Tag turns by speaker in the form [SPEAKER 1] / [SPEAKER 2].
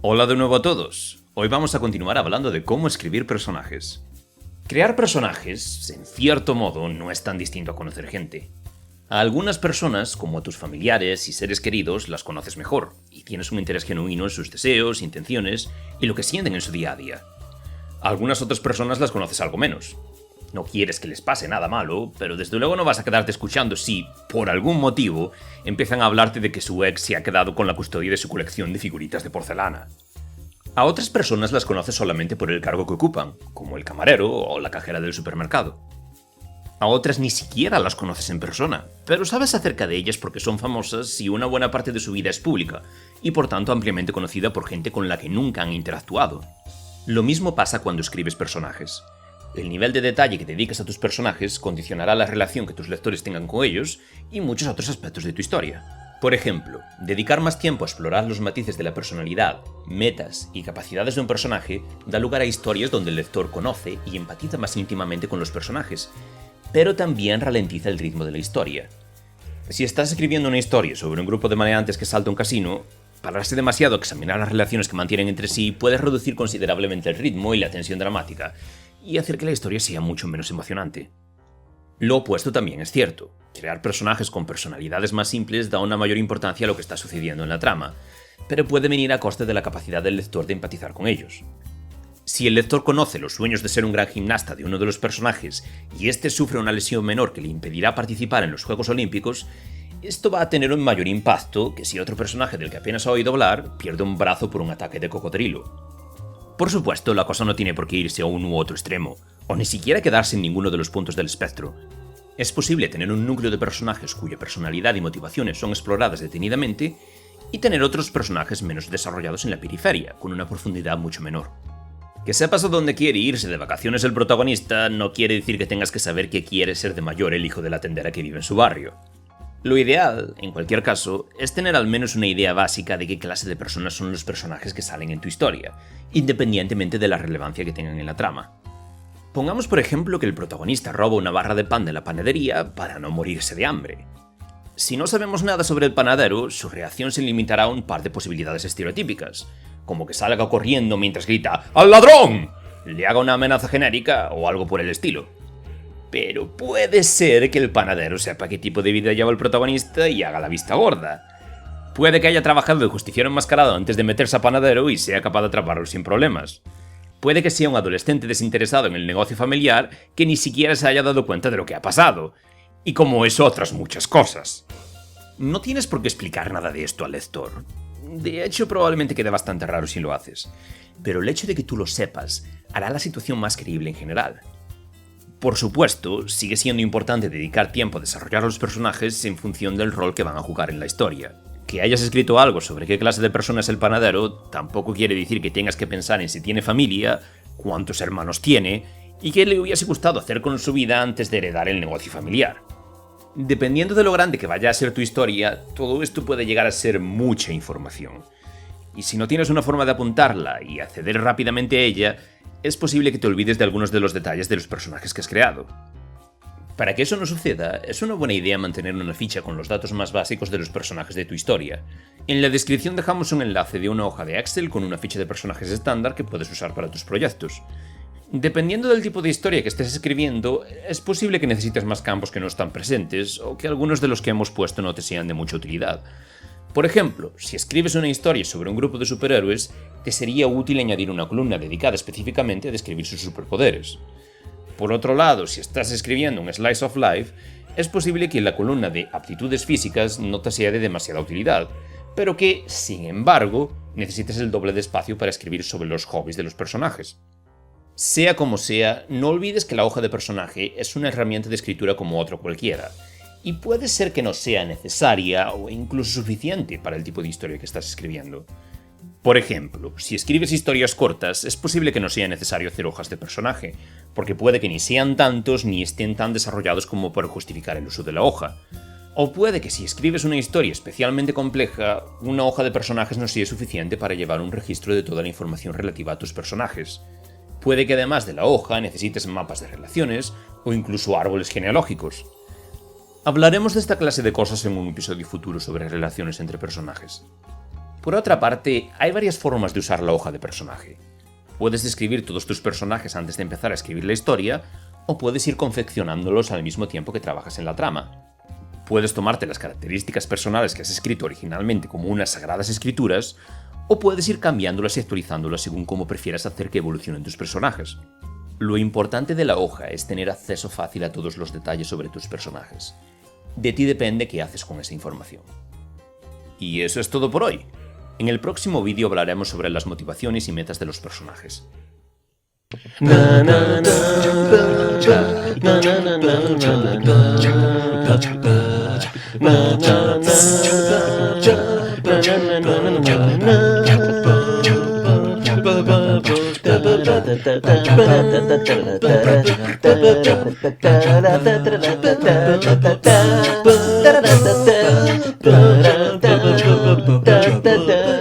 [SPEAKER 1] Hola de nuevo a todos. Hoy vamos a continuar hablando de cómo escribir personajes. Crear personajes, en cierto modo, no es tan distinto a conocer gente. A algunas personas, como a tus familiares y seres queridos, las conoces mejor, y tienes un interés genuino en sus deseos, intenciones y lo que sienten en su día a día. A algunas otras personas las conoces algo menos. No quieres que les pase nada malo, pero desde luego no vas a quedarte escuchando si, por algún motivo, empiezan a hablarte de que su ex se ha quedado con la custodia de su colección de figuritas de porcelana. A otras personas las conoces solamente por el cargo que ocupan, como el camarero o la cajera del supermercado. A otras ni siquiera las conoces en persona, pero sabes acerca de ellas porque son famosas y una buena parte de su vida es pública, y por tanto ampliamente conocida por gente con la que nunca han interactuado. Lo mismo pasa cuando escribes personajes. El nivel de detalle que dedicas a tus personajes condicionará la relación que tus lectores tengan con ellos y muchos otros aspectos de tu historia. Por ejemplo, dedicar más tiempo a explorar los matices de la personalidad, metas y capacidades de un personaje da lugar a historias donde el lector conoce y empatiza más íntimamente con los personajes, pero también ralentiza el ritmo de la historia. Si estás escribiendo una historia sobre un grupo de maleantes que salta un casino, pararse demasiado a examinar las relaciones que mantienen entre sí puede reducir considerablemente el ritmo y la tensión dramática, y hacer que la historia sea mucho menos emocionante. Lo opuesto también es cierto. Crear personajes con personalidades más simples da una mayor importancia a lo que está sucediendo en la trama, pero puede venir a coste de la capacidad del lector de empatizar con ellos. Si el lector conoce los sueños de ser un gran gimnasta de uno de los personajes y este sufre una lesión menor que le impedirá participar en los Juegos Olímpicos, esto va a tener un mayor impacto que si otro personaje del que apenas ha oído hablar pierde un brazo por un ataque de cocodrilo. Por supuesto, la cosa no tiene por qué irse a un u otro extremo, o ni siquiera quedarse en ninguno de los puntos del espectro. Es posible tener un núcleo de personajes cuya personalidad y motivaciones son exploradas detenidamente, y tener otros personajes menos desarrollados en la periferia, con una profundidad mucho menor. Que sepas a dónde quiere irse de vacaciones el protagonista no quiere decir que tengas que saber qué quiere ser de mayor el hijo de la tendera que vive en su barrio. Lo ideal, en cualquier caso, es tener al menos una idea básica de qué clase de personas son los personajes que salen en tu historia, independientemente de la relevancia que tengan en la trama. Pongamos por ejemplo que el protagonista roba una barra de pan de la panadería para no morirse de hambre. Si no sabemos nada sobre el panadero, su reacción se limitará a un par de posibilidades estereotípicas, como que salga corriendo mientras grita ¡Al ladrón!, le haga una amenaza genérica o algo por el estilo. Pero puede ser que el panadero sepa qué tipo de vida lleva el protagonista y haga la vista gorda. Puede que haya trabajado de justiciero enmascarado antes de meterse a panadero y sea capaz de atraparlo sin problemas. Puede que sea un adolescente desinteresado en el negocio familiar que ni siquiera se haya dado cuenta de lo que ha pasado. Y como eso, otras muchas cosas. No tienes por qué explicar nada de esto al lector. De hecho, probablemente quede bastante raro si lo haces. Pero el hecho de que tú lo sepas hará la situación más creíble en general. Por supuesto, sigue siendo importante dedicar tiempo a desarrollar los personajes en función del rol que van a jugar en la historia. Que hayas escrito algo sobre qué clase de persona es el panadero tampoco quiere decir que tengas que pensar en si tiene familia, cuántos hermanos tiene y qué le hubiese gustado hacer con su vida antes de heredar el negocio familiar. Dependiendo de lo grande que vaya a ser tu historia, todo esto puede llegar a ser mucha información. Y si no tienes una forma de apuntarla y acceder rápidamente a ella, es posible que te olvides de algunos de los detalles de los personajes que has creado. Para que eso no suceda, es una buena idea mantener una ficha con los datos más básicos de los personajes de tu historia. En la descripción dejamos un enlace de una hoja de Excel con una ficha de personajes estándar que puedes usar para tus proyectos. Dependiendo del tipo de historia que estés escribiendo, es posible que necesites más campos que no están presentes o que algunos de los que hemos puesto no te sean de mucha utilidad. Por ejemplo, si escribes una historia sobre un grupo de superhéroes, te sería útil añadir una columna dedicada específicamente a describir sus superpoderes. Por otro lado, si estás escribiendo un slice of life, es posible que la columna de aptitudes físicas no te sea de demasiada utilidad, pero que, sin embargo, necesites el doble de espacio para escribir sobre los hobbies de los personajes. Sea como sea, no olvides que la hoja de personaje es una herramienta de escritura como otra cualquiera, y puede ser que no sea necesaria o incluso suficiente para el tipo de historia que estás escribiendo. Por ejemplo, si escribes historias cortas, es posible que no sea necesario hacer hojas de personaje, porque puede que ni sean tantos ni estén tan desarrollados como para justificar el uso de la hoja. O puede que si escribes una historia especialmente compleja, una hoja de personajes no sea suficiente para llevar un registro de toda la información relativa a tus personajes. Puede que además de la hoja necesites mapas de relaciones o incluso árboles genealógicos. Hablaremos de esta clase de cosas en un episodio futuro sobre relaciones entre personajes. Por otra parte, hay varias formas de usar la hoja de personaje. Puedes describir todos tus personajes antes de empezar a escribir la historia, o puedes ir confeccionándolos al mismo tiempo que trabajas en la trama. Puedes tomarte las características personales que has escrito originalmente como unas sagradas escrituras, o puedes ir cambiándolas y actualizándolas según cómo prefieras hacer que evolucionen tus personajes. Lo importante de la hoja es tener acceso fácil a todos los detalles sobre tus personajes. De ti depende qué haces con esa información. Y eso es todo por hoy. En el próximo vídeo hablaremos sobre las motivaciones y metas de los personajes.